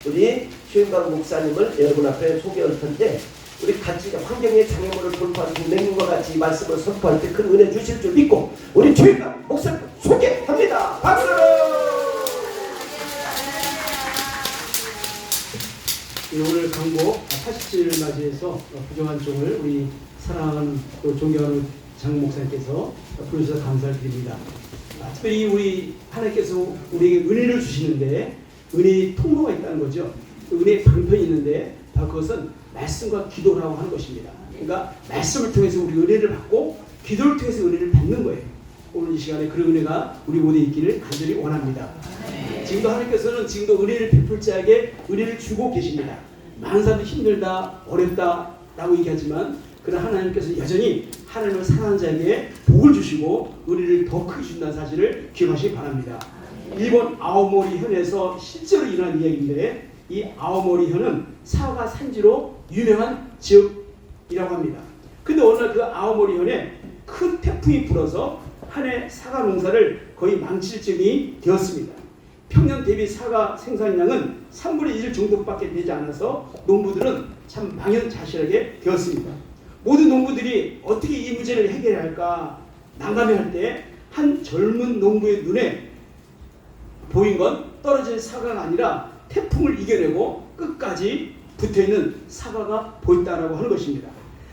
우리 최윤강 목사님을 여러분 앞에 소개할 텐데, 우리 같이 환경의 장애물을 돌파하는 동맹과 같이 이 말씀을 선포할 때 큰 은혜 주실 줄 믿고 우리 최윤강 목사님 소개합니다. 박수! 오늘 강복 80주년을 맞이해서 부정한 종을 우리 사랑하는 또 존경하는 장 목사님께서 부르셔서 감사를 드립니다. 특별히 우리 하나님께서 우리에게 은혜를 주시는데 은혜의 통로가 있다는 거죠. 은혜의 방편이 있는데 바로 그것은 말씀과 기도라고 하는 것입니다. 그러니까 말씀을 통해서 우리 은혜를 받고 기도를 통해서 은혜를 받는 거예요. 오늘 이 시간에 그런 은혜가 우리 모두에 있기를 간절히 원합니다. 지금도 하나님께서는 지금도 은혜를 베풀 자에게 은혜를 주고 계십니다. 많은 사람들이 힘들다, 어렵다 라고 얘기하지만 그러나 하나님께서 여전히 하나님을 사랑하는 자에게 복을 주시고 은혜를 더 크게 준다는 사실을 기억하시기 바랍니다. 일본 아오모리 현에서 실제로 일어난 이야기인데, 이 아오모리 현은 사과 산지로 유명한 지역이라고 합니다. 근데 어느 날 그 아오모리 현에 큰 태풍이 불어서 한 해 사과 농사를 거의 망칠 쯤이 되었습니다. 평년 대비 사과 생산량은 3분의 1 정도밖에 되지 않아서 농부들은 참 망연자실하게 되었습니다. 모든 농부들이 어떻게 이 문제를 해결해야 할까 난감해할 때 한 젊은 농부의 눈에 보인 건 떨어진 사과가 아니라 태풍을 이겨내고 끝까지 붙어있는 사과가 보였다라고 하는 것입니다.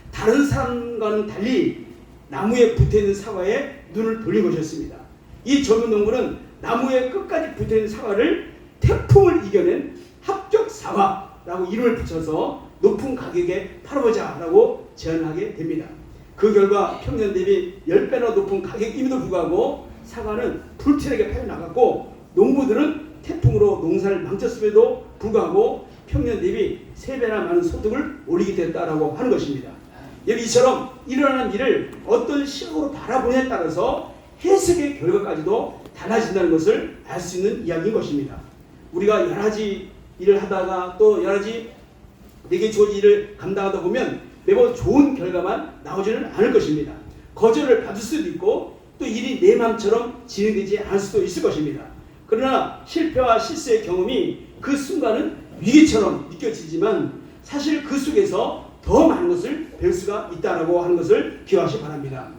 다른 사람과는 달리 나무에 붙어있는 사과에 눈을 돌린 것이었습니다. 이 젊은 농부는 나무에 끝까지 붙어있는 사과를 태풍을 이겨낸 합격 사과라고 이름을 붙여서 높은 가격에 팔아보자라고 제안하게 됩니다. 그 결과 평년 대비 10배나 높은 가격임에도 불구하고 사과는 불티나게 팔려나갔고, 농부들은 태풍으로 농사를 망쳤음에도 불구하고 평년 대비 3배나 많은 소득을 올리게 됐다라고 하는 것입니다. 이처럼 일어나는 일을 어떤 시각으로 바라보냐에 따라서 해석의 결과까지도 달라진다는 것을 알 수 있는 이야기인 것입니다. 우리가 여러 가지 일을 하다가 또 여러 가지 내게 주어진 일을 감당하다 보면 매번 좋은 결과만 나오지는 않을 것입니다. 거절을 받을 수도 있고 또 일이 내 마음처럼 진행되지 않을 수도 있을 것입니다. 그러나 실패와 실수의 경험이 그 순간은 위기처럼 느껴지지만 사실 그 속에서 더 많은 것을 배울 수가 있다고 하는 것을 기억하시기 바랍니다.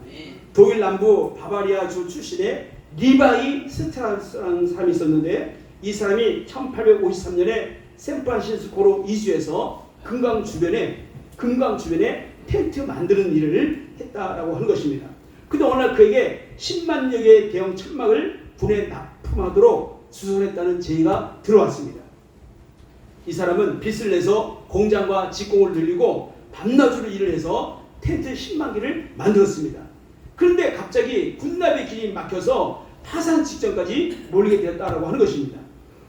독일 남부 바바리아 주 출신의 리바이 스트라스라는 사람이 있었는데, 이 사람이 1853년에 샌프란시스코로 이주해서 금강 주변에 텐트 만드는 일을 했다라고 하는 것입니다. 근데 어느 날 그에게 10만 력의 대형 천막을 군에 납품하도록 수선했다는 제의가 들어왔습니다. 이 사람은 빚을 내서 공장과 직공을 늘리고 밤낮으로 일을 해서 텐트 10만 개를 만들었습니다. 그런데 갑자기 군납의 길이 막혀서 파산 직전까지 몰리게 되었다라고 하는 것입니다.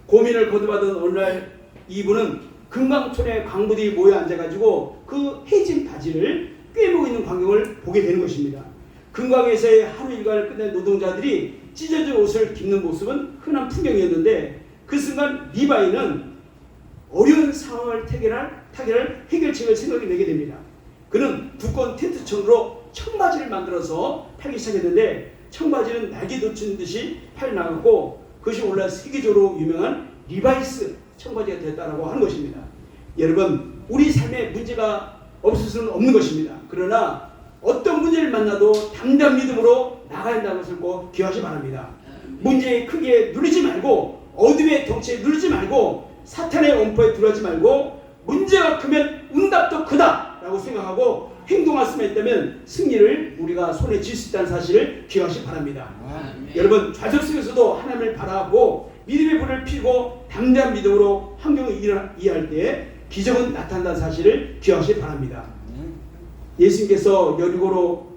고민을 거듭하던 어느 날 이분은 금강촌에 광부들이 모여 앉아가지고 그 해진 바지를 꿰매고 있는 광경을 보게 되는 것입니다. 금강에서의 하루 일과를 끝낸 노동자들이 찢어진 옷을 깁는 모습은 흔한 풍경이었는데, 그 순간 리바이는 어려운 상황을 타결할 해결책을 생각해내게 됩니다. 그는 두꺼운 텐트천으로 청바지를 만들어서 팔기 시작했는데, 청바지는 날개 돋친 듯이 팔려나갔고 그것이 오늘날 세계적으로 유명한 리바이스 청바지가 됐다고 하는 것입니다. 여러분, 우리 삶에 문제가 없을 수는 없는 것입니다. 그러나 어떤 문제를 만나도 담대한 믿음으로 나가야 한다는 것을 꼭 기억하시기 바랍니다. 문제의 크기에 누르지 말고, 어둠의 덩치에 누르지 말고, 사탄의 엄포에 들어가지 말고, 문제가 크면 응답도 크다 라고 생각하고 행동할 수만 있다면 승리를 우리가 손에 쥘 수 있다는 사실을 기억하시기 바랍니다. 여러분, 좌절 속에서도 하나님을 바라보고 믿음의 불을 피고 담대한 믿음으로 환경을 이해할 때 기적은 나타난다는 사실을 기억하시기 바랍니다. 예수님께서 여리고로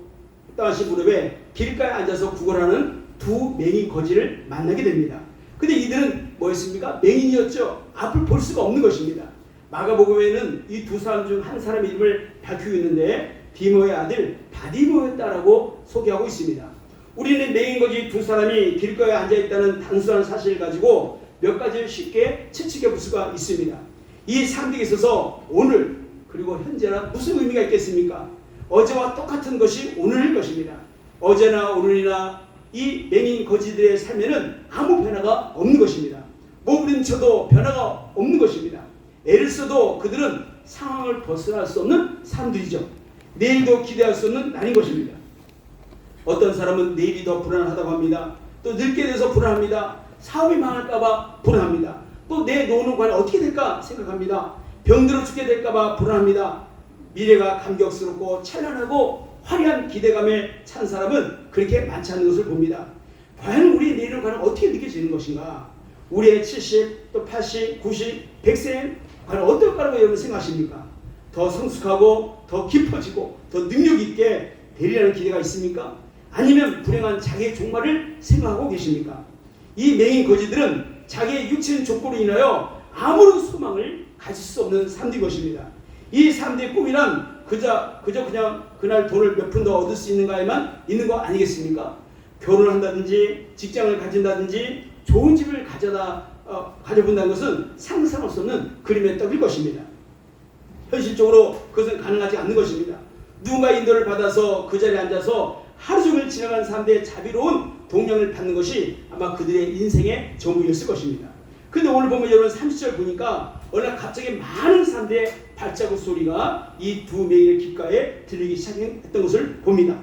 떠나신 무렵에 길가에 앉아서 구걸하는 두 맹인 거지를 만나게 됩니다. 근데 이들은 뭐였습니까? 맹인이었죠. 앞을 볼 수가 없는 것입니다. 마가복음에는 이 두 사람 중 한 사람의 이름을 밝히고 있는데 디모의 아들 바디모였다라고 소개하고 있습니다. 우리는 맹인 거지 두 사람이 길가에 앉아있다는 단순한 사실을 가지고 몇 가지를 쉽게 추측해 볼 수가 있습니다. 이 사람들에 있어서 오늘 그리고 현재나 무슨 의미가 있겠습니까? 어제와 똑같은 것이 오늘일 것입니다. 어제나 오늘이나 이 맹인 거지들의 삶에는 아무 변화가 없는 것입니다. 몸부림쳐도 변화가 없는 것입니다. 애를 써도 그들은 상황을 벗어날 수 없는 사람들이죠. 내일도 기대할 수 없는 날인 것입니다. 어떤 사람은 내일이 더 불안하다고 합니다. 또 늙게 돼서 불안합니다. 사업이 망할까봐 불안합니다. 또 내 노후는 과연 어떻게 될까 생각합니다. 병들어 죽게 될까봐 불안합니다. 미래가 감격스럽고 찬란하고 화려한 기대감에 찬 사람은 그렇게 많지 않은 것을 봅니다. 과연 우리의 내일은 과연 어떻게 느껴지는 것인가? 우리의 70, 또 80, 90, 100세는 과연 어떨까라고 여러분 생각하십니까? 더 성숙하고 더 깊어지고 더 능력 있게 되리라는 기대가 있습니까? 아니면 불행한 자기의 종말을 생각하고 계십니까? 이 맹인 거지들은 자기의 육체적 조건으로 인하여 아무런 소망을 가질 수 없는 사람들인 것입니다. 이 사람들의 꿈이란 그저 그냥 그날 돈을 몇 푼 더 얻을 수 있는가에만 있는 거 아니겠습니까? 결혼을 한다든지 직장을 가진다든지 좋은 집을 가져본다는 것은 상상할 수 없는 그림의 떡일 것입니다. 현실적으로 그것은 가능하지 않는 것입니다. 누군가의 인도를 받아서 그 자리에 앉아서 하루 종일 지나가는 사람들의 자비로운 동력을 받는 것이 아마 그들의 인생의 전부였을 것입니다. 근데 오늘 보면 여러분 30절 보니까 어느 날 갑자기 많은 사람들의 발자국 소리가 이 두 맹인의 귓가에 들리기 시작했던 것을 봅니다.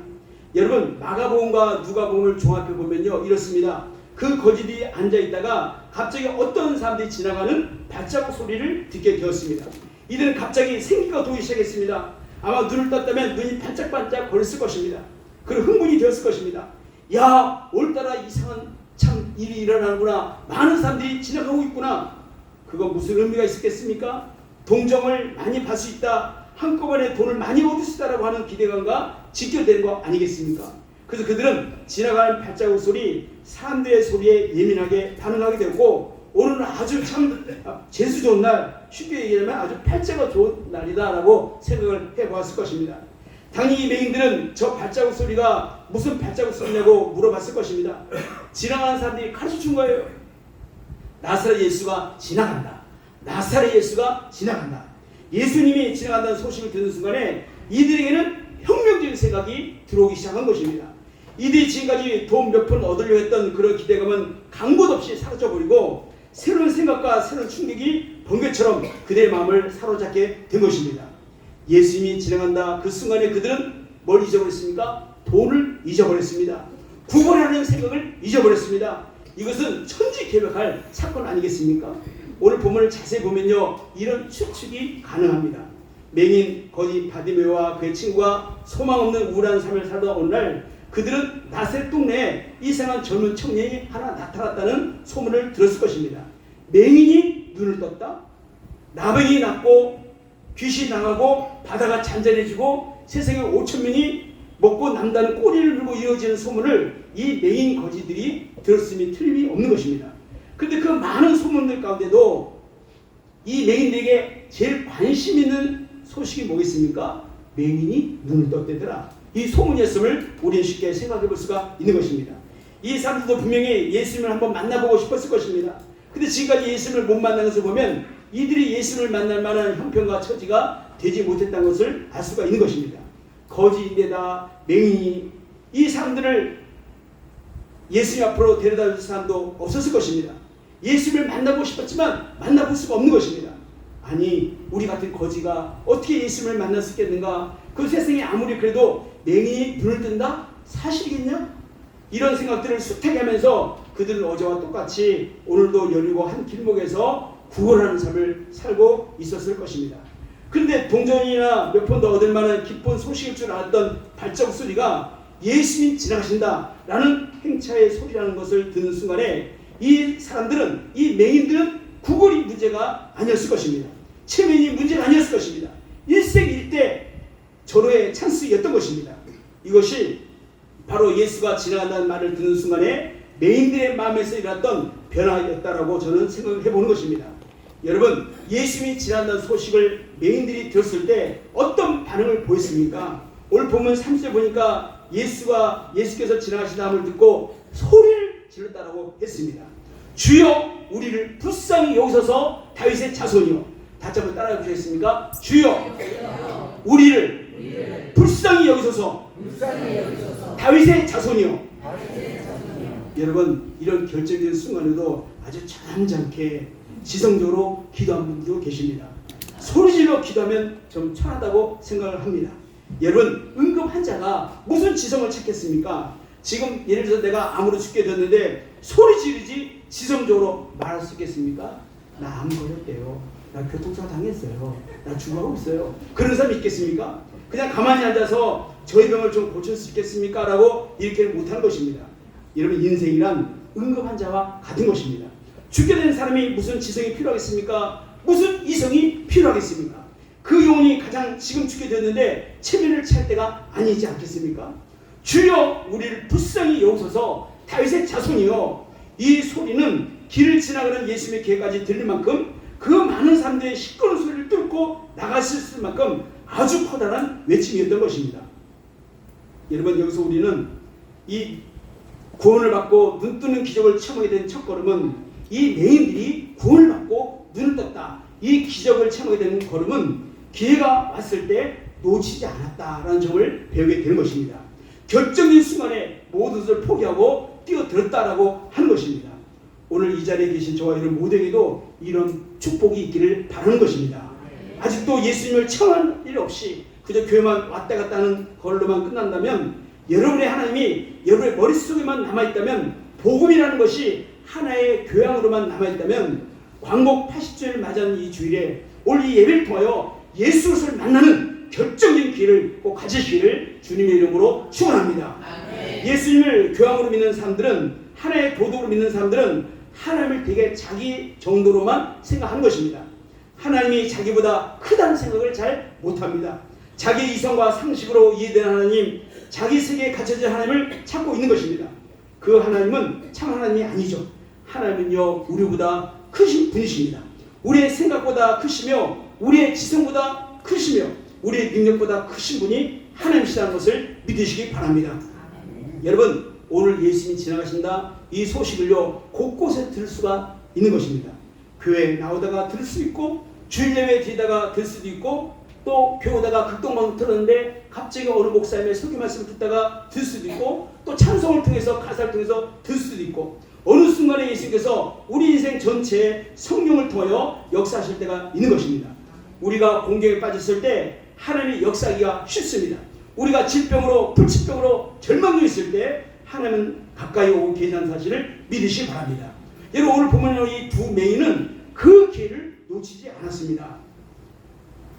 여러분 마가복음과 누가복음을 종합해 보면요 이렇습니다. 그 거지들이 앉아있다가 갑자기 어떤 사람들이 지나가는 발자국 소리를 듣게 되었습니다. 이들은 갑자기 생기가 도기 시작했습니다. 아마 눈을 떴다면 눈이 반짝반짝 거렸을 것입니다. 그리고 흥분이 되었을 것입니다. 야, 오늘따라 이상한 참 일이 일어나는구나. 많은 사람들이 지나가고 있구나. 그거 무슨 의미가 있었겠습니까? 동정을 많이 받을 수 있다. 한꺼번에 돈을 많이 얻을 수 있다라고 하는 기대감과 직결되는 거 아니겠습니까? 그래서 그들은 지나가는 발자국 소리, 사람들의 소리에 예민하게 반응하게 되고 오늘은 아주 참 재수 좋은 날, 쉽게 얘기하면 아주 팔자가 좋은 날이다라고 생각을 해보았을 것입니다. 당연히 이 맹인들은 저 발자국 소리가 무슨 발자국 소리냐고 물어봤을 것입니다. 지나가는 사람들이 가르쳐준 거예요. 나사렛 예수가 지나간다. 나사렛 예수가 지나간다. 예수님이 지나간다는 소식을 듣는 순간에 이들에게는 혁명적인 생각이 들어오기 시작한 것입니다. 이들이 지금까지 돈 몇 푼 얻으려 했던 그런 기대감은 간 곳 없이 사라져버리고 새로운 생각과 새로운 충격이 번개처럼 그들의 마음을 사로잡게 된 것입니다. 예수님이 지나간다 그 순간에 그들은 뭘 잊어버렸습니까? 돈을 잊어버렸습니다. 구원하는 생각을 잊어버렸습니다. 이것은 천지개벽할 사건 아니겠습니까? 오늘 본문을 자세히 보면요 이런 추측이 가능합니다. 맹인 거지 바디메오와 그의 친구가 소망 없는 우울한 삶을 살다 온 날 그들은 나사렛 동네에 이상한 젊은 청년이 하나 나타났다는 소문을 들었을 것입니다. 맹인이 눈을 떴다. 나병이 낫고 귀신이 나가고 바다가 잔잔해지고 세상에 5,000명이 먹고 남다는 꼬리를 물고 이어지는 소문을 이 맹인 거지들이 들었음이 틀림이 없는 것입니다. 그런데 그 많은 소문들 가운데도 이 맹인들에게 제일 관심 있는 소식이 뭐겠습니까? 맹인이 눈을 떴대더라. 이 소문이었음을 우리는 쉽게 생각해 볼 수가 있는 것입니다. 이 사람들도 분명히 예수님을 한번 만나보고 싶었을 것입니다. 근데 지금까지 예수님을 못 만난 것을 보면 이들이 예수님을 만날 만한 형편과 처지가 되지 못했다는 것을 알 수가 있는 것입니다. 거지인데다 맹인이 이 사람들을 예수님 앞으로 데려다 줄 사람도 없었을 것입니다. 예수님을 만나고 싶었지만 만나볼 수가 없는 것입니다. 아니 우리 같은 거지가 어떻게 예수님을 만날 수 있겠는가? 그 세상에 아무리 그래도 맹인이 눈을 뜬다? 사실이겠냐? 이런 생각들을 숱하게 하면서 그들은 어제와 똑같이 오늘도 여리고 한 길목에서 구걸하는 삶을 살고 있었을 것입니다. 그런데 동전이나 몇 푼 더 얻을 만한 기쁜 소식일 줄 알았던 발자국 소리가 예수님 지나가신다 라는 행차의 소리라는 것을 듣는 순간에 이 사람들은, 이 맹인들은 구걸이 문제가 아니었을 것입니다. 체면이 문제가 아니었을 것입니다. 일생일대 절호의 찬스였던 것입니다. 이것이 바로 예수가 지나간다는 말을 듣는 순간에 맹인들의 마음에서 일어났던 변화였다라고 저는 생각을 해보는 것입니다. 여러분, 예수님이 지나간다는 소식을 맹인들이 들었을 때 어떤 반응을 보였습니까? 오늘 보면 30절 보니까 예수께서 지나가신다함을 듣고 소리를 질렀다라고 했습니다. 주여 우리를 불쌍히 여기소서 다윗의 자손이요. 다시 한번 따라해 보시겠습니까? 주여 우리를 불쌍히 여기소서 다윗의 자손이요. 여러분, 이런 결정적인 순간에도 아주 잠잠케 지성적으로 기도한 분도 계십니다. 소리질러 기도하면 좀 천하다고 생각을 합니다. 여러분, 응급 환자가 무슨 지성을 찾겠습니까? 지금 예를 들어서 내가 암으로 죽게 됐는데 소리 지르지 지성적으로 말할 수 있겠습니까? 나 암 걸렸대요. 나 교통사고 당했어요. 나 죽어가고 있어요. 그런 사람이 있겠습니까? 그냥 가만히 앉아서 저희 병을 좀 고칠 수 있겠습니까? 라고 이렇게 못하는 것입니다. 여러분, 인생이란 응급 환자와 같은 것입니다. 죽게 된 사람이 무슨 지성이 필요하겠습니까? 무슨 이성이 필요하겠습니까? 그 영혼이 가장 지금 죽게 됐는데 체면을 찰 때가 아니지 않겠습니까? 주여 우리를 불쌍히 여기소서. 다윗의 자손이요, 이 소리는 길을 지나가는 예수님의 귀에까지 들릴 만큼 그 많은 사람들의 시끄러운 소리를 뚫고 나갔을 만큼 아주 커다란 외침이었던 것입니다. 여러분, 여기서 우리는 이 구원을 받고 눈 뜨는 기적을 체험하게 된 첫걸음은 이 맹인들이 구원을 받고 눈을 떴다, 이 기적을 체험하게 되는 걸음은 기회가 왔을 때 놓치지 않았다라는 점을 배우게 되는 것입니다. 결정적인 순간에 모든 것을 포기하고 뛰어들었다라고 하는 것입니다. 오늘 이 자리에 계신 저와 여러분 모두에게도 이런 축복이 있기를 바라는 것입니다. 아직도 예수님을 체험한 일 없이 그저 교회만 왔다 갔다 하는 걸로만 끝난다면, 여러분의 하나님이 여러분의 머릿속에만 남아있다면, 복음이라는 것이 하나의 교양으로만 남아있다면, 광복 80주년을 맞이하는 이 주일에 오늘 이 예배를 통하여 예수 그리스도를 만나는 결정적인 기회를 꼭 가지시기를 주님의 이름으로 축원합니다. 예수님을 교양으로 믿는 사람들은, 하나의 도덕으로 믿는 사람들은 하나님을 되게 자기 정도로만 생각하는 것입니다. 하나님이 자기보다 크다는 생각을 잘 못합니다. 자기 이성과 상식으로 이해되는 하나님, 자기 세계에 갇혀진 하나님을 찾고 있는 것입니다. 그 하나님은 참 하나님이 아니죠. 하나님은요, 우리보다 크신 분이십니다. 우리의 생각보다 크시며, 우리의 지성보다 크시며, 우리의 능력보다 크신 분이 하나님이시라는 것을 믿으시기 바랍니다. 여러분, 오늘 예수님이 지나가신다, 이 소식을요 곳곳에 들을 수가 있는 것입니다. 교회에 나오다가 들을 수 있고, 주일 예배 드리다가 들을 수도 있고, 또 교회 오다가 극동방송 들었는데 갑자기 어느 목사님의 설교 말씀을 듣다가 들을 수도 있고, 또 찬송을 통해서 가사를 통해서 들을 수도 있고, 어느 순간에 예수님께서 우리 인생 전체에 성령을 통하여 역사하실 때가 있는 것입니다. 우리가 공경에 빠졌을 때 하나님이 역사하기가 쉽습니다. 우리가 질병으로, 불치병으로 절망도 있을 때 하나님은 가까이 오고 계시다는 사실을 믿으시기 바랍니다. 여러분, 오늘 보면 이 두 맹인은 그 기회를 놓치지 않았습니다.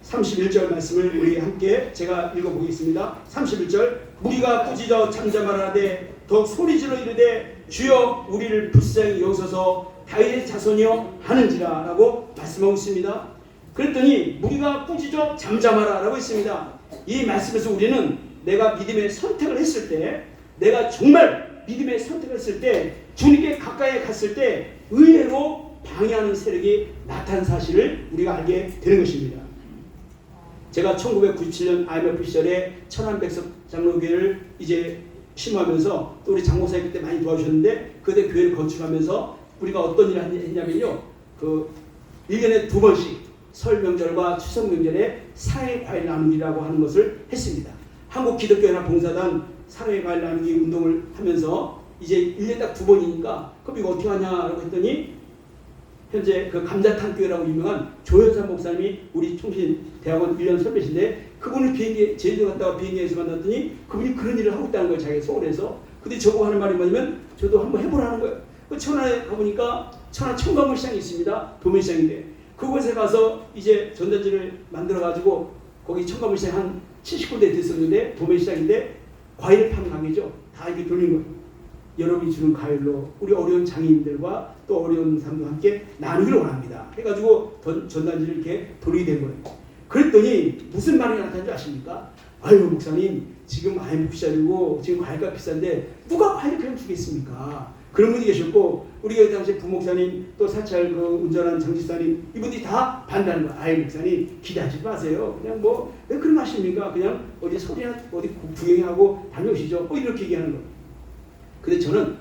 31절 말씀을 우리 함께 제가 읽어보겠습니다. 31절, 무리가 꾸짖어 잠잠하라되 더욱 소리질러 이르되 주여 우리를 불쌍히 여기소서, 다윗의 자손이여 하는지라 라고 말씀하고 있습니다. 그랬더니 무리가 꾸짖어 잠잠하라 라고 했습니다. 이 말씀에서 우리는 내가 믿음의 선택을 했을 때, 내가 정말 믿음의 선택을 했을 때, 주님께 가까이 갔을 때 의외로 방해하는 세력이 나타난 사실을 우리가 알게 되는 것입니다. 제가 1997년 IMF 시절에 천안백석 장로교회를 이제 심호하면서, 또 우리 장목사님 그때 많이 도와주셨는데, 그때 교회를 건축하면서 우리가 어떤 일을 했냐면요, 그 1년에 2번씩 설 명절과 추석 명절에 사회 과일 나누기라고 하는 것을 했습니다. 한국 기독교연합 봉사단 사회 과일 나누기 운동을 하면서 이제 1년에 딱 2번이니까 그럼 이거 어떻게 하냐라고 했더니, 현재 그 감자탕 교회라고 유명한 조현삼 목사님이 우리 총신대학원 1년 선배신데, 그분을 비행기 제주도 갔다가 비행기에서 만났더니 그분이 그런 일을 하고 있다는 거예요, 자기가 서울에서. 근데 저보고 하는 말이 뭐냐면, 저도 한번 해보라는 거예요. 그 천안에 가보니까 천안 청가물 시장이 있습니다. 도매시장인데 그곳에 가서 이제 전단지를 만들어 가지고, 거기 청가물 시장 한 70군데 됐었는데 도매시장인데 과일 파는 가게죠. 다 이렇게 돌린 거예요. 여러분이 주는 과일로 우리 어려운 장애인들과 또 어려운 사람들과 함께 나누기를 원합니다. 해가지고 전단지를 이렇게 돌리게 된 거예요. 그랬더니 무슨 말이 나타난 줄 아십니까? 아유 목사님, 지금 IMF 시절이고 지금 과일값 비싼데 누가 과일 그냥 주겠습니까? 그런 분이 계셨고, 우리 당시 부목사님, 또 사찰 그 운전하는 장집사님, 이분들이 다 반대하는 거예요. 아이 목사님 기대하지 마세요. 그냥 뭐 왜 그런 거 하십니까? 그냥 어디 소리나 어디 구경하고 다녀오시죠. 이렇게 얘기하는 거예요. 근데 저는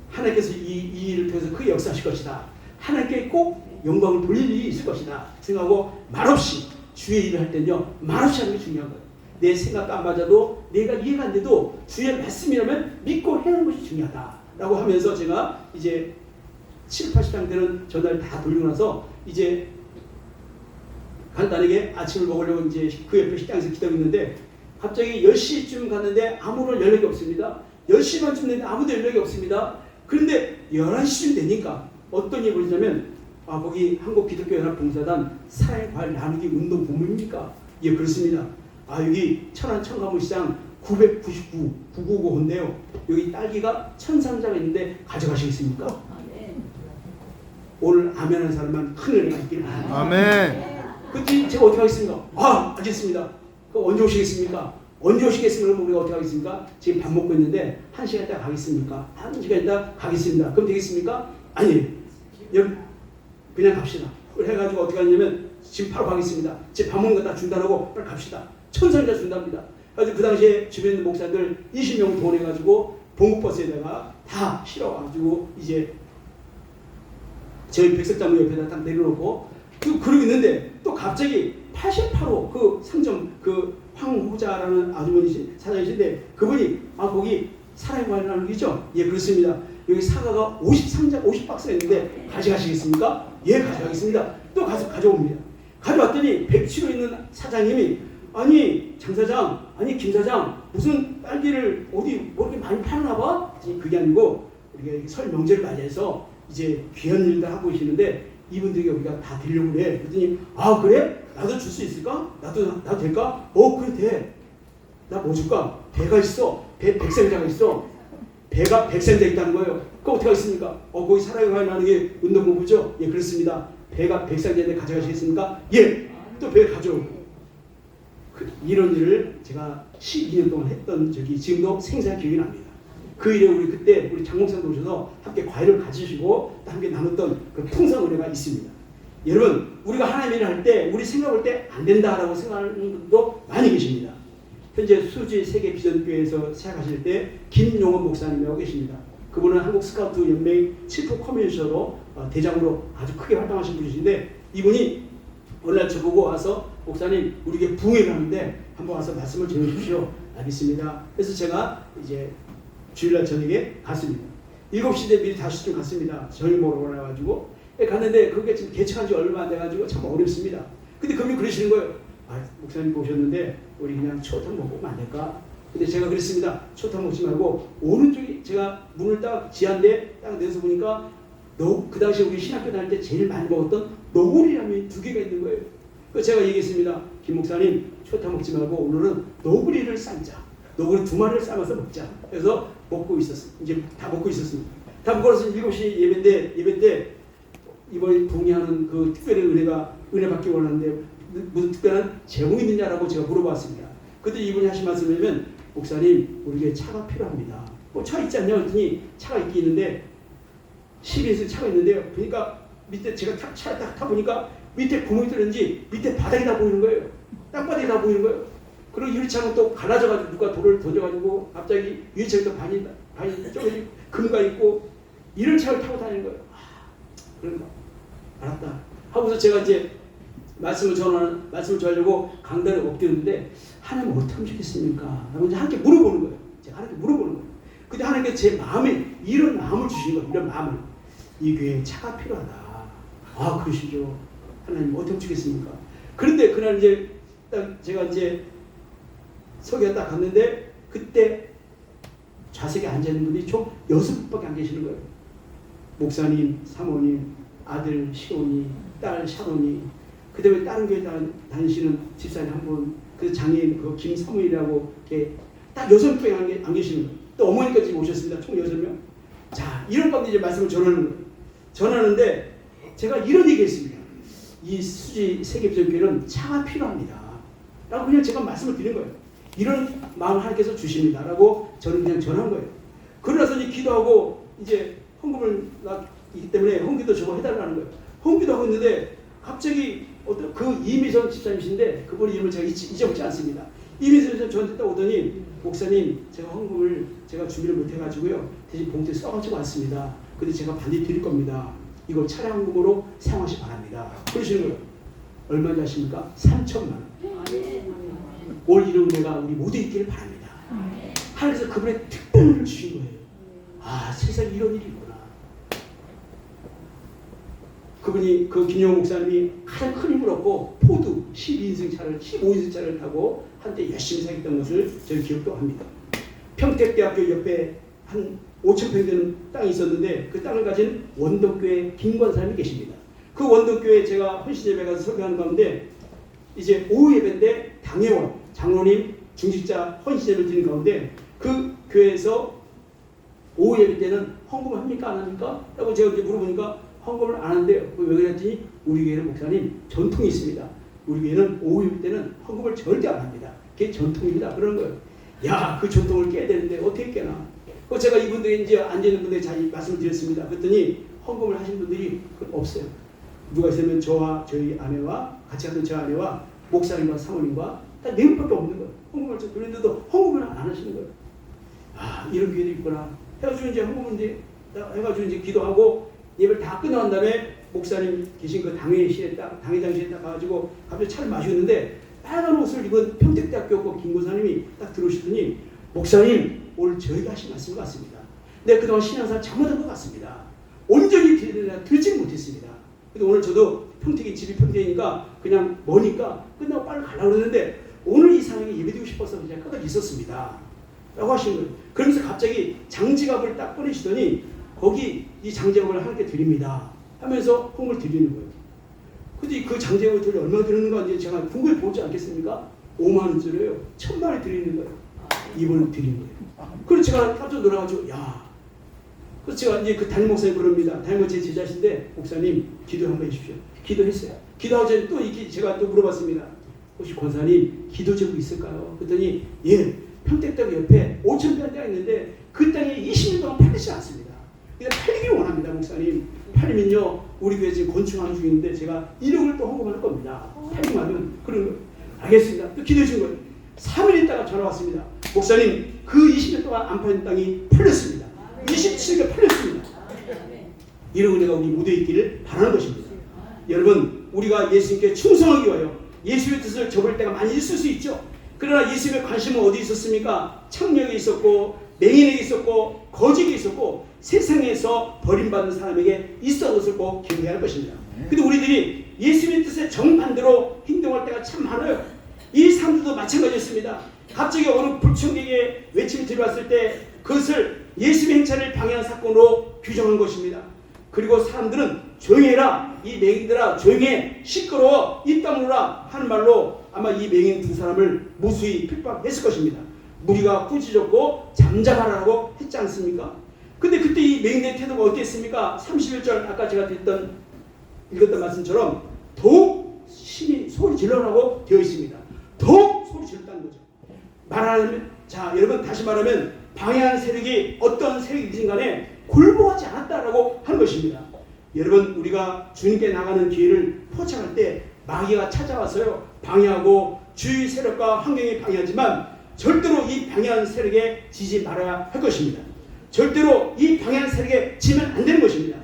하나님께서 이 일을 통해서 크게 역사하실 것이다, 하나님께 꼭 영광을 돌릴 일이 있을 것이다 생각하고, 말없이 주의 일을 할 때는요 말없이 하는 게 중요한 거예요. 내 생각도 안 맞아도, 내가 이해가 안 돼도 주의 말씀이라면 믿고 해야 하는 것이 중요하다 라고 하면서, 제가 이제 7, 80장 되는 전화를 다 돌리고 나서 이제 간단하게 아침을 먹으려고 이제 그 옆에 식당에서 기다리고 있는데 갑자기 10시쯤 갔는데 아무런 연락이 없습니다. 10시 반쯤 됐는데 아무도 연락이 없습니다. 그런데 11시쯤 되니까 어떤 일이 벌어지냐면 거기 한국기독교연합봉사단 사랑의 과일 나누기 운동 본부입니까? 예, 그렇습니다. 여기 천안 청가문시장 999 999호인데요. 여기 딸기가 1000상자가 있는데 가져가시겠습니까? 오늘 아멘하는 사람만 큰 은혜가 있기를 바랍니다. 아멘. 그때 제가 어떻게 하겠습니까? 알겠습니다. 그럼 언제 오시겠습니까? 언제 오시겠습니까? 그럼 우리가 어떻게 하겠습니까? 지금 밥 먹고 있는데 1시간 있다 가겠습니까? 1시간 있다 가겠습니다. 그럼 되겠습니까? 아니, 그냥 갑시다. 해가지고 어떻게 하냐면 지금 바로 가겠습니다. 지금 밥 먹는 거 다 준다고 빨리 갑시다. 1000상자 준답니다. 그래서 그 당시에 주변에 있는 목사들 20명 보내가지고 봉급버스에다가 다 실어가지고 이제 저희 백석장로 옆에다 딱 내려놓고 그러고 있는데 또 갑자기 88호 그 상점 그 황호자라는 아주머니 사장이신데 그분이 거기 사랑의 과일 나누기죠? 예, 그렇습니다. 여기 사과가 50상자 50박스가 있는데 가져가시겠습니까? 예, 가져가겠습니다. 또 가서 가져옵니다. 가져왔더니 107호 있는 사장님이 아니 장사장 아니 김사장 무슨 딸기를 어디 뭐 이렇게 많이 파나 봐? 그게 아니고 우리가 설 명절을 맞이해서 이제 귀한 일들 하고 계시는데 이분들에게 우리가 다 드리려고 그래. 그랬더니 그래? 나도 줄 수 있을까? 나도 될까? 그래 돼. 나 뭐 줄까? 배가 있어. 배 100상자가 있어. 배가 100상자 있다는 거예요. 그거 어떻게 하겠습니까? 거기 사랑의 과일 나누기 운동본부죠? 예, 그렇습니다. 배가 100상자인데 가져가시겠습니까? 예. 또 배 가져오고. 이런 일을 제가 12년 동안 했던 적이 지금도 생생하게 기억이 납니다. 그 일에 그때 우리 장 목사님도 오셔서 함께 과일을 가지시고 함께 나눴던 그 풍성 은혜가 있습니다. 여러분, 우리가 하나님 일을 할 때 우리 생각할 때 안 된다라고 생각하는 분도 많이 계십니다. 현재 수지 세계 비전교회에서 시작하실 때 김용원 목사님이라고 계십니다. 그분은 한국 스카우트 연맹 칠포 커뮤니셔로 대장으로 아주 크게 활동하신 분이신데 이분이 어느 날 저보고 와서 목사님 우리에게 부흥회를 하는데 한번 와서 말씀을 전해주십시오. 알겠습니다. 그래서 제가 이제 주일날 저녁에 갔습니다. 7시대 미리 5시쯤 갔습니다. 저녁 먹으러 가가지고 갔는데 그게 지금 개척한 지 얼마 안 돼가지고 참 어렵습니다. 근데 그분이 그러시는 거예요. 목사님 보셨는데 우리 그냥 초탕 먹고 안 될까? 근데 제가 그랬습니다. 초탕 먹지 말고 오른쪽에 제가 문을 딱 지한데 딱 내서 보니까 그 당시에 우리 신학교 다닐 때 제일 많이 먹었던 너구리라면이 2개가 있는 거예요. 그래서 제가 얘기했습니다. 김 목사님 초탕 먹지 말고 오늘은 너구리를 삶자. 너구리 2마리를 삶아서 먹자. 그래서 먹고 있었어요. 이제 다 먹고 있었습니다. 다 먹고 나서 7시 예배 때 이번에 부흥하는 그 특별한 은혜 받기 원하는데 무슨 특별한 제공이 있느냐라고 제가 물어봤습니다. 그때 이분이 하신 말씀이면 목사님 우리에게 차가 필요합니다. 차 있지 않냐 그랬더니 차가 있긴 있는데 시리에서 차가 있는데요. 보니까 밑에 제가 차에 딱 타보니까 밑에 구멍이 뚫렸는지 밑에 바닥이 다 보이는 거예요. 땅바닥이 다 보이는 거예요. 그리고 유리창은 또 갈라져가지고 누가 돌을 던져가지고 갑자기 유리창이 또 반이 쪼개지고 금가 있고 이런 차를 타고 다니는 거예요. 그런가 알았다 하고서 제가 이제 말씀을 전하려고 강단에 엎드렸는데 하나님 어떻게 하면 좋겠습니까? 라고 이제 하나님께 물어보는 거예요. 제가 하나님께 물어보는 거예요. 근데 하나님께 제 마음에 이런 마음을 주신 거예요. 이런 마음을. 이 교회에 차가 필요하다. 그러시죠. 하나님 어떻게 하면 좋겠습니까? 그런데 그날 이제 딱 제가 이제 서기가 딱 갔는데 그때 좌석에 앉아있는 분이 총 6분밖에 안 계시는 거예요. 목사님, 사모님, 아들 시온이, 딸 샤론이, 그 다음에 다른 교회 다니시는 집사님 한 분, 그 장애인 그 김사무일이라고 이렇게 딱 6명이 안 계시는 거예요. 또 어머니까지 오셨습니다. 총 6명. 자, 이런 가운데 이제 말씀을 전하는 거예요. 전하는데 제가 이런 얘기했습니다. 이 수지 세계비전교회는 차가 필요합니다. 라고 그냥 제가 말씀을 드린 거예요. 이런 마음을 하나님께서 주십니다. 라고 저는 그냥 전한 거예요. 그러나서 이제 기도하고 이제 헌금을 나기 때문에 헌기도 저거 해달라는 거예요. 헌기도 하고 있는데 갑자기 어떤 그 이미선 집사님이신데 그분 이름을 제가 잊어먹지 않습니다. 이미선 집사님 저한테 딱 오더니 목사님 제가 헌금을 제가 준비를 못해가지고요. 대신 봉투에 써가지고 왔습니다. 근데 제가 반드시 드릴 겁니다. 이걸 차량 헌금으로 사용하시 바랍니다. 그러시는 거예요. 얼마인지 아십니까? 3천만 원. 올 이런 은혜가 우리 모두 있기를 바랍니다. 하나님께서 그분의 특별을 주신 거예요. 세상에 이런 일이 있구나. 그분이 그 김영호 목사님이 가장 큰 힘을 얻고 포드 12인승 차를 15인승 차를 타고 한때 열심히 사겠던 것을 저희 기억도 합니다. 평택대학교 옆에 한 5,000평 되는 땅이 있었는데 그 땅을 가진 원덕교회 김권사님이 계십니다. 그 원덕교회 제가 헌신예배 가서 설교하는 가운데 이제 오후 예배인데 당회원, 장로님, 중직자 헌신예배를 드리는 가운데 그 교회에서 오후 예배 때는 헌금을 합니까 안 합니까? 라고 제가 이제 물어보니까 헌금을 안 한대요. 왜 그랬더니 우리 교회는 목사님 전통이 있습니다. 우리 교회는 오후 예배 때는 헌금을 절대 안 합니다. 그게 전통입니다. 그러는 거예요. 야, 그 전통을 깨야 되는데 어떻게 깨나? 그 제가 이분들이 이제 앉아있는 분들이 잘 말씀을 드렸습니다. 그랬더니 헌금을 하신 분들이 없어요. 누가 있으면 저와 저희 아내와 같이 갔던 저 아내와 목사님과 사모님과 다 4분밖에 없는 거예요. 헌금을 그랬는데도 헌금을 안 하시는 거예요. 아, 이런 교회도 있구나. 해가지고 이제 헌금을 이제 해가지고 이제 기도하고 예배를 다 끝나간 다음에 목사님 계신 그 당회실에 딱 당회장실에 딱 가가지고 갑자기 차를 마셨는데 빨간 옷을 입은 평택대학교 김고사님이 딱 들어오시더니 목사님 오늘 저희가 하신 말씀 같습니다. 근데 그동안 신앙생활 잘못한 것 같습니다. 온전히 들지 못했습니다. 근데 오늘 저도 평택이 집이 평택이니까 그냥 머니까 끝나고 빨리 가려고 그러는데 오늘 이 상황에 예배드리고 싶어서 그냥 끝까지 있었습니다. 라고 하시는 거예요. 그러면서 갑자기 장지갑을 딱 꺼내시더니 거기 이 장지갑을 하나님께 드립니다 하면서 헌금을 드리는 거예요. 근데 그 장지갑을 돈이 얼마 드리는가 이제 제가 궁금해 보지 않겠습니까? 5만 원짜리예요. 1,000만 원이 드리는 거예요. 이분을 드리는 거예요. 그래서 제가 깜짝 놀라가지고 야. 그래서 제가 이제 그 담임 목사님 그럽니다. 담임 목사님 제 제자신데 목사님 기도 한번 해주십시오. 기도했어요. 기도하고 전에 또 이렇게 제가 또 물어봤습니다. 혹시 권사님 기도 제목 있을까요? 그랬더니 예. 평택대교 옆에 5,000평 땅이 있는데 그 땅이 20년 동안 팔리지 않습니다. 그냥 팔리길 원합니다. 목사님. 팔리면요. 우리 교회 지금 건축하는 중인데 제가 1억을 또 헌금할 겁니다. 팔리면 그런 거. 알겠습니다. 또 기도해 준 거예요. 3일 있다가 전화 왔습니다. 목사님 그 20년 동안 안 팔린 땅이 팔렸습니다. 27개 팔렸습니다. 이런 은혜가 우리 무대에 있기를 바라는 것입니다. 여러분 우리가 예수님께 충성하기 위하여 예수의 뜻을 접을 때가 많이 있을 수 있죠. 그러나 예수님의 관심은 어디 있었습니까? 창녀에 있었고 맹인에게 있었고 거지에게 있었고 세상에서 버림받는 사람에게 있었던 것을 꼭 기억해야 할 것입니다. 근데 우리들이 예수님의 뜻에 정반대로 행동할 때가 참 많아요. 이 사람들도 마찬가지였습니다. 갑자기 어느 불청객의 외침이 들어왔을 때 그것을 예수님의 행차를 방해한 사건으로 규정한 것입니다. 그리고 사람들은 조용히 해라. 이 맹인들아 조용히 해. 시끄러워. 입 다물어라 하는 말로 아마 이 맹인 두 사람을 무수히 핍박했을 것입니다. 무리가 꾸짖었고 잠잠하라고 했지 않습니까? 근데 그때 이 맹인의 태도가 어땠습니까? 31절 아까 제가 읽었던 말씀처럼 더욱 심히 소리 질러라고 되어 있습니다. 더욱 소리 질렀다는 거죠. 말하면 자 여러분 다시 말하면 방해하는 세력이 어떤 세력이든 간에 굴복하지 않았다라고 하는 것입니다. 여러분 우리가 주님께 나가는 기회를 포착할 때 마귀가 찾아와서요 방해하고 주위 세력과 환경이 방해하지만 절대로 이 방해하는 세력에 지지 말아야 할 것입니다. 절대로 이 방해하는 세력에 지면 안 되는 것입니다.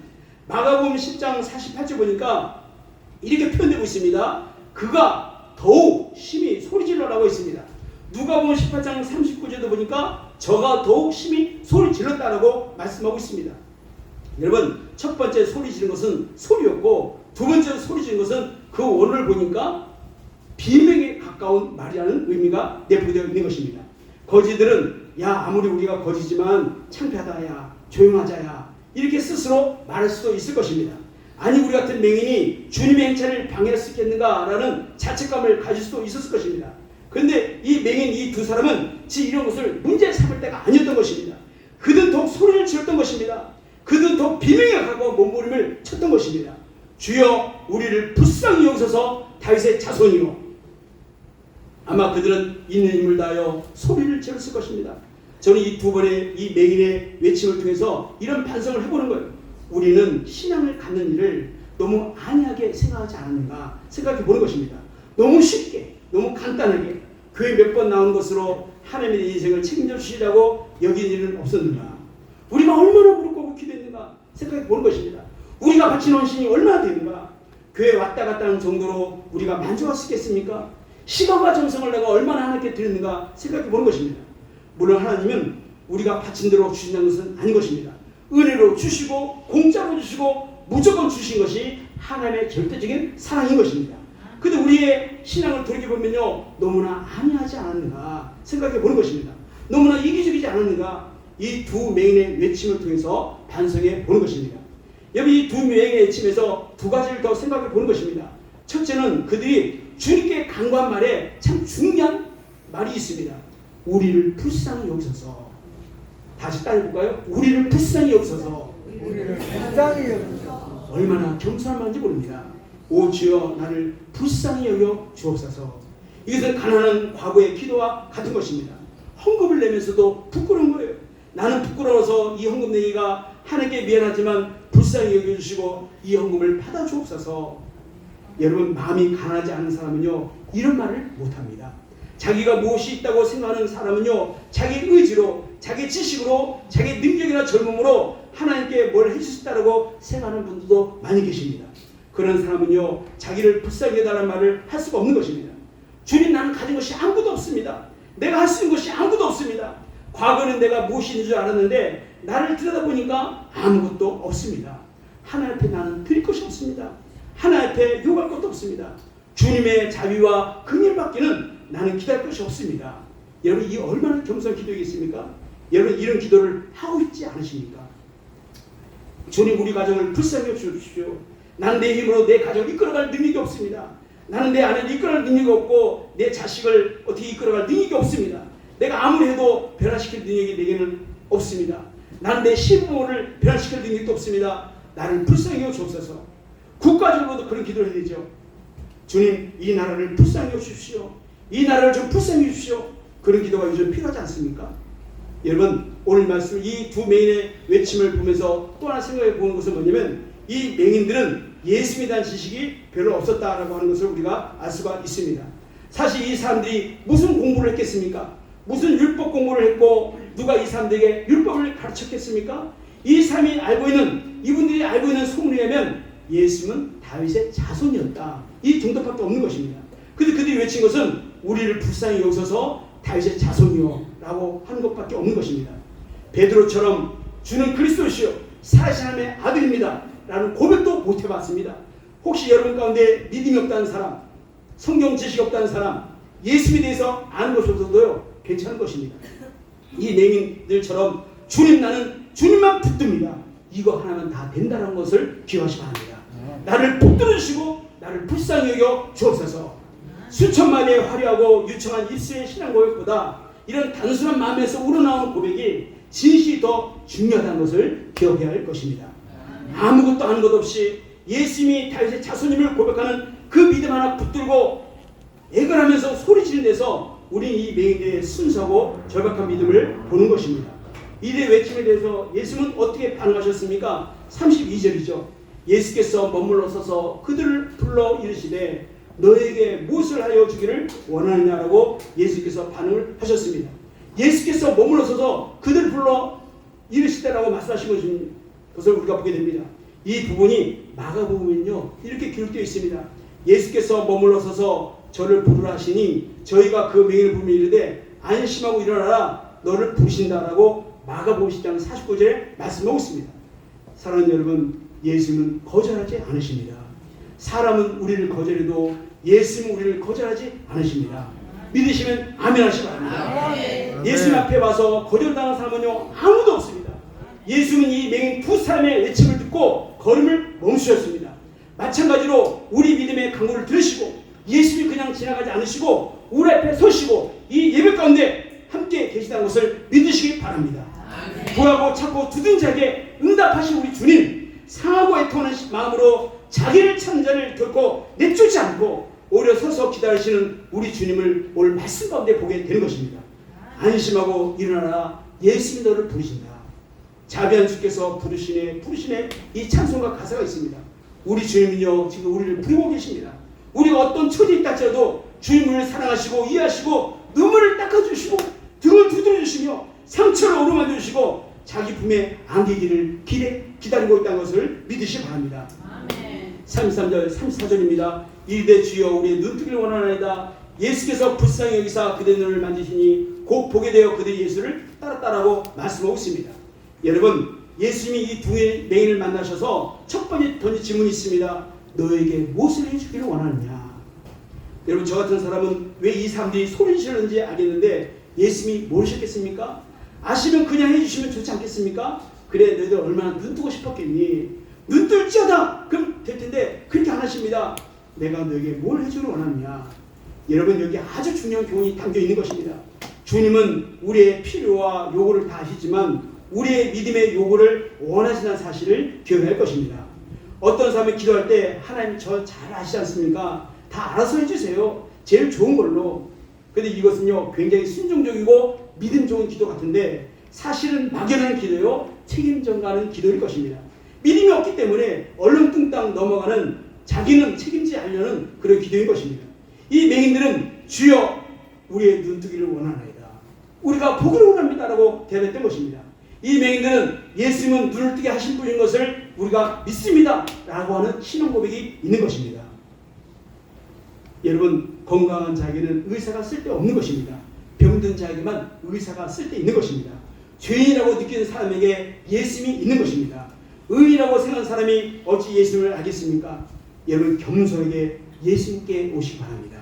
마가복음 10장 48절 보니까 이렇게 표현되고 있습니다. 그가 더욱 심히 소리질러라고 있습니다. 누가복음 18장 39절도 보니까 저가 더욱 심히 소리 질렀다라고 말씀하고 있습니다. 여러분 첫 번째 소리 지른 것은 소리였고 두 번째 소리 지른 것은 그 원어를 보니까 비명에 가까운 말이라는 의미가 내포되어 있는 것입니다. 거지들은 야 아무리 우리가 거지지만 창피하다 야 조용하자 야 이렇게 스스로 말할 수도 있을 것입니다. 아니 우리 같은 맹인이 주님의 행차를 방해할 수 있겠는가라는 자책감을 가질 수도 있었을 것입니다. 그런데 이 맹인 이 두 사람은 지금 이런 것을 문제 삼을 때가 아니었던 것입니다. 그들은 더욱 소리를 질렀던 것입니다. 그들은 더욱 비명에 가까운 몸부림을 쳤던 것입니다. 주여 우리를 불쌍히 여기소서 다윗의 자손이요. 아마 그들은 있는 힘을 다하여 소리를 질렀을 것입니다. 저는 이 두 번의 이 맹인의 외침을 통해서 이런 반성을 해보는 거예요. 우리는 신앙을 갖는 일을 너무 안이하게 생각하지 않았는가 생각해 보는 것입니다. 너무 쉽게 너무 간단하게 교회 몇 번 나온 것으로 하나님의 인생을 책임져 주시라고 여긴 일은 없었는가. 우리가 얼마나 무릎 꿇고 기도했는가 생각해 보는 것입니다. 우리가 바친 헌신이 얼마나 되는가. 교회 왔다 갔다 하는 정도로 우리가 만족할 수 있겠습니까? 시간과 정성을 내가 얼마나 하나님께 드렸는가 생각해 보는 것입니다. 물론 하나님은 우리가 바친 대로 주신다는 것은 아닌 것입니다. 은혜로 주시고 공짜로 주시고 무조건 주신 것이 하나님의 절대적인 사랑인 것입니다. 근데 우리의 신앙을 돌이켜보면요, 너무나 안이하지 않았는가 생각해 보는 것입니다. 너무나 이기적이지 않았는가, 이 두 맹인의 외침을 통해서 반성해 보는 것입니다. 여기 이 두 맹인의 외침에서 두 가지를 더 생각해 보는 것입니다. 첫째는 그들이 주님께 간구한 말에 참 중요한 말이 있습니다. 우리를 불쌍히 여기소서. 다시 따라해볼까요? 우리를 불쌍히 여기소서. 우리를 불쌍히 여기소서. 얼마나 겸손한 말인지 모릅니다. 오 주여 나를 불쌍히 여겨 주옵소서. 이것은 가난한 과거의 기도와 같은 것입니다. 헌금을 내면서도 부끄러운 거예요. 나는 부끄러워서 이 헌금 내기가 하나님께 미안하지만 불쌍히 여겨주시고 이 헌금을 받아 주옵소서. 여러분, 마음이 가난하지 않은 사람은요, 이런 말을 못합니다. 자기가 무엇이 있다고 생각하는 사람은요, 자기 의지로, 자기 지식으로, 자기 능력이나 젊음으로 하나님께 뭘 해줄 수 있다고 생각하는 분들도 많이 계십니다. 그런 사람은요, 자기를 불쌍히 해달라는 말을 할 수가 없는 것입니다. 주님, 나는 가진 것이 아무것도 없습니다. 내가 할 수 있는 것이 아무것도 없습니다. 과거는 내가 무엇이 있는 줄 알았는데 나를 들여다보니까 아무것도 없습니다. 하나님 앞에 나는 드릴 것이 없습니다. 하나님 앞에 요구할 것도 없습니다. 주님의 자비와 긍휼받기는 나는 기다릴 것이 없습니다. 여러분, 이 얼마나 겸손한 기도이겠습니까? 여러분, 이런 기도를 하고 있지 않으십니까? 주님, 우리 가정을 불쌍히 여겨주십시오. 나는 내 힘으로 내 가정을 이끌어갈 능력이 없습니다. 나는 내 아내를 이끌어갈 능력이 없고 내 자식을 어떻게 이끌어갈 능력이 없습니다. 내가 아무리 해도 변화시킬 능력이 내게는 없습니다. 나는 내 시부모를 변화시킬 능력도 없습니다. 나를 불쌍히 여겨주옵소서. 국가적으로도 그런 기도를 해야 되죠. 주님, 이 나라를 불쌍히 여겨주십시오. 이 나라를 좀 불쌍히 해주십시오. 그런 기도가 요즘 필요하지 않습니까? 여러분, 오늘 말씀 이 두 맹인의 외침을 보면서 또 하나 생각해 보는 것은 뭐냐면, 이 맹인들은 예수에 대한 지식이 별로 없었다라고 하는 것을 우리가 알 수가 있습니다. 사실 이 사람들이 무슨 공부를 했겠습니까? 무슨 율법 공부를 했고 누가 이 사람들에게 율법을 가르쳤겠습니까? 이 사람이 알고 있는, 이분들이 알고 있는 소문에 의하면 예수는 다윗의 자손이었다, 이 정도밖에 없는 것입니다. 근데 그들이 외친 것은 우리를 불쌍히 여기소서 다윗의 자손이요 라고 하는 것밖에 없는 것입니다. 베드로처럼 주는 그리스도시요 살아계신 하나님의 아들입니다 라는 고백도 못 해봤습니다. 혹시 여러분 가운데 믿음이 없다는 사람, 성경 지식이 없다는 사람, 예수에 대해서 아는 것이 없어도요 괜찮은 것입니다. 이 맹인들처럼 주님, 나는 주님만 붙듭니다, 이거 하나면 다 된다는 것을 기억하시기 바랍니다. 나를 붙들어 주시고 나를 불쌍히 여겨 주옵소서. 수천 마디의 화려하고 유창한 입술의 신앙 고백보다 이런 단순한 마음에서 우러나오는 고백이 진실이 더 중요하다는 것을 기억해야 할 것입니다. 아무것도 아는 것 없이 예수님이 다윗의 자손임을 고백하는 그 믿음 하나 붙들고 애걸하면서 소리 지르는 데서 우리는 이 맹인들의 순수하고 절박한 믿음을 보는 것입니다. 이들의 외침에 대해서 예수님은 어떻게 반응하셨습니까? 32절이죠. 예수께서 머물러 서서 그들을 불러 이르시되 너에게 무엇을 하여 주기를 원하느냐라고 예수께서 반응을 하셨습니다. 예수께서 머물러 서서 그들을 불러 이르시되라고 말씀하신 것을 우리가 보게 됩니다. 이 부분이 마가복음에는요 이렇게 기록되어 있습니다. 예수께서 머물러 서서 저를 부르라 하시니 저희가 그 맹인을 부르며 이르되 안심하고 일어나라 너를 부르신다라고 마가복음 10장 49절에 말씀하고 있습니다. 사랑하는 여러분, 예수님은 거절하지 않으십니다. 사람은 우리를 거절해도 예수님은 우리를 거절하지 않으십니다. 믿으시면 아멘 하시기 바랍니다. 예수님 앞에 와서 거절당한 사람은요 아무도 없습니다. 예수님은 이 맹인 두 사람의 외침을 듣고 걸음을 멈추셨습니다. 마찬가지로 우리 믿음의 강구를 들으시고 예수님이 그냥 지나가지 않으시고 우리 앞에 서시고 이 예배 가운데 함께 계시다는 것을 믿으시기 바랍니다. 구하고 찾고 두든 자에게 응답하신 우리 주님, 상하고 애통하는 마음으로 자기를 찾는 자를 결코 내쫓지 않고 오히려 서서 기다리시는 우리 주님을 오늘 말씀 가운데 보게 되는 것입니다. 안심하고 일어나라 예수님이 너를 부르신다. 자비한 주께서 부르시네 이 찬송과 가사가 있습니다. 우리 주님은요 지금 우리를 부르고 계십니다. 우리가 어떤 처지에 있다 할지라도 주님을 사랑하시고 이해하시고 눈물을 닦아주시고 등을 두드려주시며 상처를 어루만져 주시고 자기 품에 안기기를 기다리고 있다는 것을 믿으시기 바랍니다. 33절 34절입니다. 이르되 주여 우리의 눈뜨기를 원하나이다. 예수께서 불쌍히 여기사 그들의 눈을 만지시니 곧 보게 되어 그들이 예수를 따랐다라고 말씀하고 있습니다. 여러분, 예수님이 이 두 맹인을 만나셔서 첫 번째 던진 질문이 있습니다. 너에게 무엇을 해주기를 원하느냐. 여러분, 저 같은 사람은 왜 이 사람들이 소리 지르는지 알겠는데 예수님이 모르셨겠습니까? 아시면 그냥 해주시면 좋지 않겠습니까? 그래, 너희들 얼마나 눈 뜨고 싶었겠니? 눈 뜰지어다! 그럼 될 텐데 그렇게 안 하십니다. 내가 너에게 뭘 해주기를 원하느냐. 여러분, 여기 아주 중요한 교훈이 담겨 있는 것입니다. 주님은 우리의 필요와 요구를 다 아시지만 우리의 믿음의 요구를 원하시는 사실을 기억할 것입니다. 어떤 사람이 기도할 때 하나님 저 잘 아시지 않습니까? 다 알아서 해주세요. 제일 좋은 걸로. 근데 이것은요, 굉장히 순종적이고 믿음 좋은 기도 같은데 사실은 막연한 기도요, 책임 전가하는 기도일 것입니다. 믿음이 없기 때문에 얼렁뚱땅 넘어가는, 자기는 책임지지 않으려는 그런 기도인 것입니다. 이 맹인들은 주여 우리의 눈뜨기를 원하나이다, 우리가 보기를 원합니다라고 대답했던 것입니다. 이 맹인들은 예수님은 눈을 뜨게 하신 분인 것을 우리가 믿습니다 라고 하는 신앙 고백이 있는 것입니다. 여러분, 건강한 자에게는 의사가 쓸데없는 것입니다. 병든 자에게만 의사가 쓸데있는 것입니다. 죄인이라고 느끼는 사람에게 예수님이 있는 것입니다. 의인이라고 생각하는 사람이 어찌 예수님을 알겠습니까? 여러분, 겸손하게 예수님께 오시기 바랍니다.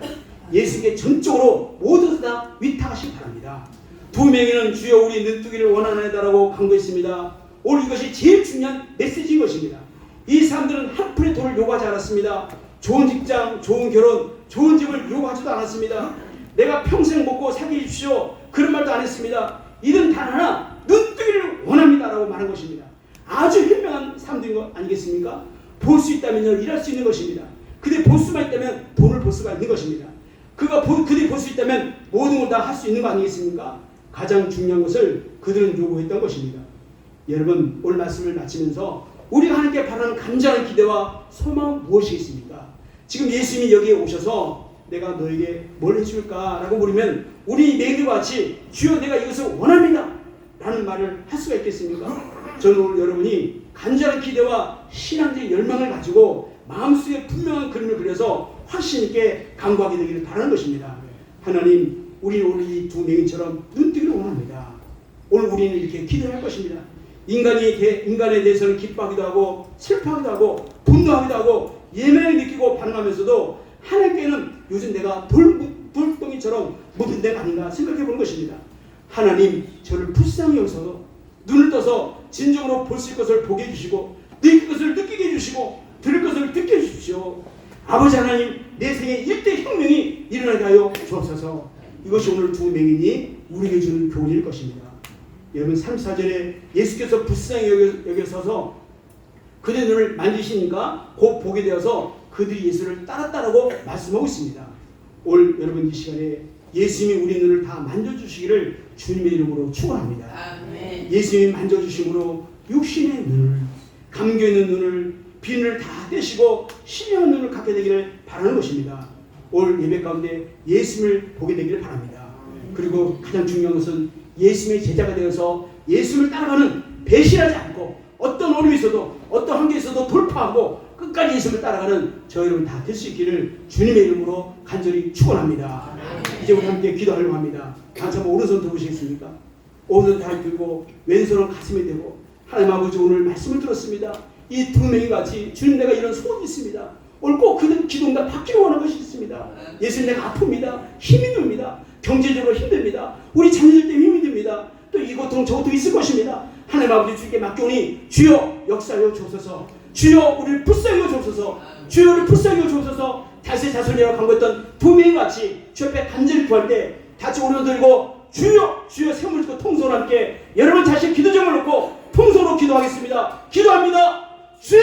예수님께 전적으로 모두 다 위탁하시기 바랍니다. 두 맹인은 주여 우리 눈뜨기를 원하나이다라고 간구했습니다. 오늘 이것이 제일 중요한 메시지인 것입니다. 이 사람들은 한 푼의 돈을 요구하지 않았습니다. 좋은 직장, 좋은 결혼, 좋은 집을 요구하지도 않았습니다. 내가 평생 먹고 살게 해주십시오, 그런 말도 안 했습니다. 이들은 단 하나, 눈뜨기를 원합니다라고 말한 것입니다. 아주 현명한 사람들인 거 아니겠습니까? 볼 수 있다면요, 일할 수 있는 것입니다. 그들이 볼 수만 있다면 돈을 벌 수가 있는 것입니다. 그들이 볼 수 있다면 모든 걸 다 할 수 있는 거 아니겠습니까? 가장 중요한 것을 그들은 요구했던 것입니다. 여러분, 오늘 말씀을 마치면서 우리가 하나님께 바라는 간절한 기대와 소망은 무엇이겠습니까? 지금 예수님이 여기에 오셔서 내가 너에게 뭘 해줄까? 라고 물으면 우리 맹인과 같이 주여 내가 이것을 원합니다 라는 말을 할 수가 있겠습니까? 저는 오늘 여러분이 간절한 기대와 신앙적인 열망을 가지고 마음속에 분명한 그림을 그려서 확신 있게 간구하게 되기를 바라는 것입니다. 하나님, 우리는 오늘 이 두 맹인처럼 눈뜨기를 원합니다. 오늘 우리는 이렇게 기도할 것입니다. 인간에 대해서는 기뻐하기도 하고 슬퍼하기도 하고 분노하기도 하고 예민하게 느끼고 반응하면서도 하나님께는 요즘 내가 돌덩이처럼 묻은 데가 아닌가 생각해 보는 것입니다. 하나님, 저를 불쌍히 여기서 눈을 떠서 진정으로 볼 수 있는 것을 보게 해주시고 느낄 것을 느끼게 해주시고 들을 것을 듣게 해주십시오. 아버지 하나님, 내 생에 일대 혁명이 일어나게 하여 주옵소서. 이것이 오늘 두 맹인이 우리에게 주는 교훈일 것입니다. 여러분, 34절에 예수께서 불쌍히 여겨서서 그들의 눈을 만지시니까 곧 보게 되어서 그들이 예수를 따랐다라고 말씀하고 있습니다. 오늘 여러분 이 시간에 예수님이 우리 눈을 다 만져주시기를 주님의 이름으로 축원합니다. 아멘. 예수님이 만져주심으로 육신의 눈을, 감겨있는 눈을, 비늘을 다 떼시고 신령한 눈을 갖게 되기를 바라는 것입니다. 오늘 예배 가운데 예수님을 보게 되기를 바랍니다. 그리고 가장 중요한 것은 예수님의 제자가 되어서 예수님을 따라가는, 배신하지 않고 어떤 어려움이 있어도 어떤 한계에 있어도 돌파하고 끝까지 예수님을 따라가는 저 여러분 다 될 수 있기를 주님의 이름으로 간절히 축원합니다. 이제 우리 함께 기도하려고 합니다. 다시 한번 오른손 들어보시겠습니까? 오른손 다 들고 왼손은 가슴에 대고, 하나님 아버지, 오늘 말씀을 들었습니다. 이 두 명이 같이 주님, 내가 이런 소원이 있습니다. 오늘 꼭 그들 기도가 받기를 원하는 것이 있습니다. 예수님, 내가 아픕니다. 힘이 듭니다. 경제적으로 힘듭니다. 우리 자녀들 때문에 힘이 듭니다. 또 이것도 저것도 있을 것입니다. 하나님 아버지, 주님께 맡겨오니 주여 역사하여 주옵소서. 주여 우리를 불쌍히 여겨 주옵소서. 주여 우리를 불쌍히 여겨 주옵소서. 다시 자손이라고 간구했던 두 명이 같이 주 옆에 간절히 구할 때 같이 오른손 들고 주여 주여 세 물고 통성으로 함께 여러분 자신의 기도점을 놓고 통성으로 기도하겠습니다. 기도합니다. 주여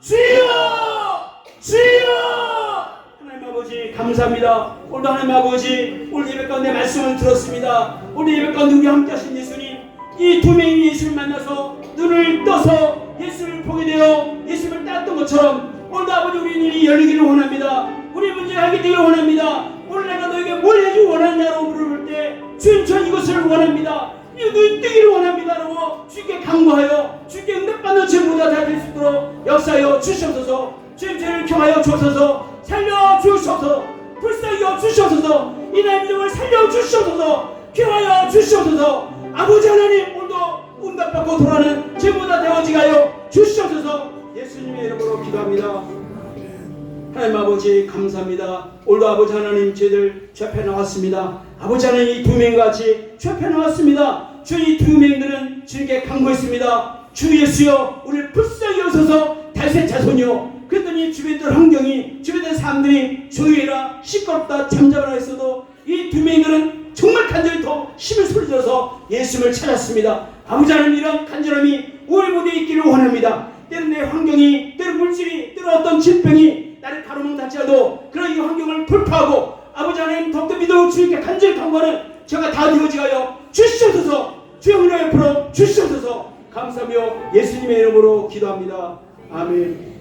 주여 주여. 하나님 아버지 감사합니다. 오늘도 하나님 아버지, 오늘 예배 가운데 말씀을 들었습니다. 오늘 예배 가운데 우리 함께 하신 예수님, 이 두 명이 예수를 만나서 눈을 떠서 예수를 보게 되어 예수를 따랐던 것처럼 오늘도 아버지 우리 눈이 열리기를 원합니다. 우리 문제를 하게 되기를 원합니다. 오늘 내가 너에게 뭘 해주기 원하냐고 물어볼 때 주님, 저 이것을 원합니다. 이 눈 뜨기를 원합니다라고 주께 간구하여 주께 응답받는 제보다 다 될 수 있도록 역사하여 주시옵소서. 주님, 저를 경하여 주옵소서. 살려 주시옵소서. 불쌍히 여겨 주시옵소서. 이 나의 믿음을 살려 주시옵소서. 경하여 주시옵소서. 아버지 하나님, 오늘도 응답받고 돌아가는 제보다 되어지게 하여 주시옵소서. 예수님의 이름으로 기도합니다. 하나님 아버지 감사합니다. 오늘도 아버지 하나님 저희들 주 앞에 나왔습니다. 아버지 하나님 이 두 명같이 주 앞에 나왔습니다. 주 이 두 명들은 주님께 간구했습니다. 주 예수여 우리를 불쌍히 여기소서 다윗의 자손이요. 그랬더니 주변들 환경이 주변의 사람들이 조용해라 시끄럽다 잠잠하라 했어도 이 두 명들은 정말 간절히 더 힘을 소리져서 예수님을 찾았습니다. 아버지 하나님 이런 간절함이 우리 모두에 있기를 원합니다. 때로 내 환경이 때로 물질이 때로 어떤 질병이 나를 가로막는다 할지라도 그런 이 환경을 돌파하고 아버지 하나님 더욱더 믿어 주님께 간절히 간구하는 제가 다 되어지가요 주시옵소서. 주의 은혜 베풀어 주시옵소서. 감사하며 예수님의 이름으로 기도합니다. 아멘.